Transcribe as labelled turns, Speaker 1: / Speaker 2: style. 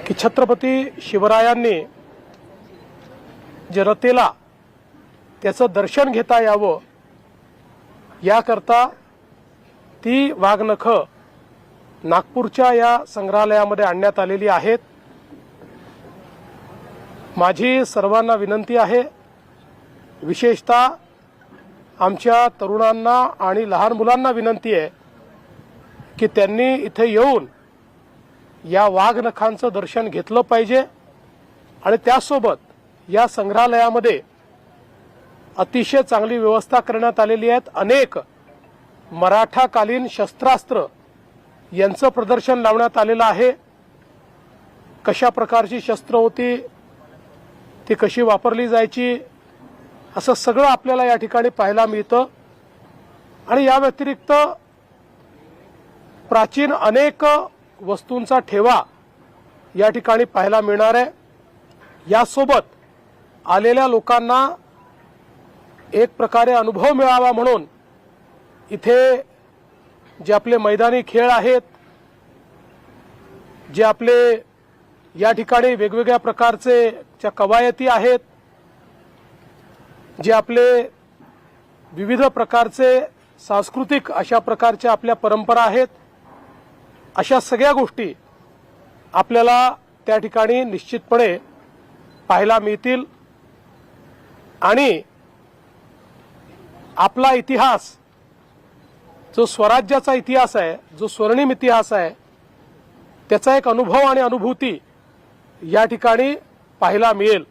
Speaker 1: की छत्रपती शिवरायांनी जनतेला त्याचं दर्शन घेता यावं याकरता ती वाघनखं नागपूरच्या या संग्रहालयामध्ये आणण्यात आलेली आहेत। माझी सर्वांना विनंती आहे, विशेषतः आमच्या तरुणांना आणि लहान मुलांना विनंती आहे की त्यांनी इथे येऊन या वाघनखांचं दर्शन घेतलं पाहिजे आणि त्यासोबत या संग्रहालयामध्ये अतिशय चांगली व्यवस्था करण्यात आलेली आहे। अनेक मराठाकालीन शस्त्रास्त्र यांचं प्रदर्शन लावण्यात आलेलं आहे। कशा प्रकारची शस्त्र होती, ती कशी वापरली जायची, असं सगळं आपल्याला या ठिकाणी पाहायला मिळतं। आणि या व्यतिरिक्त प्राचीन अनेक वस्तूंचा ठेवा या ठिकाणी पाहायला मिळणार आहे। यासोबत आलेल्या लोकांना एक प्रकारे अनुभव मिळावा म्हणून इथे जे आपले मैदानी खेळ आहेत, जे आपले या ठिकाणी वेगवेगळ्या प्रकारचे ज्या कवायती आहेत, जे आपले विविध प्रकारचे सांस्कृतिक अशा प्रकारच्या आपल्या परंपरा आहेत, अशा सगळ्या गोष्टी आपल्याला त्या ठिकाणी निश्चितपणे पाहायला मिळतील। आणि आपला इतिहास जो स्वराज्याचा इतिहास आहे, जो स्वर्णिम इतिहास आहे, त्याचा एक अनुभव आणि अनुभूती या ठिकाणी पाहायला मिळेल।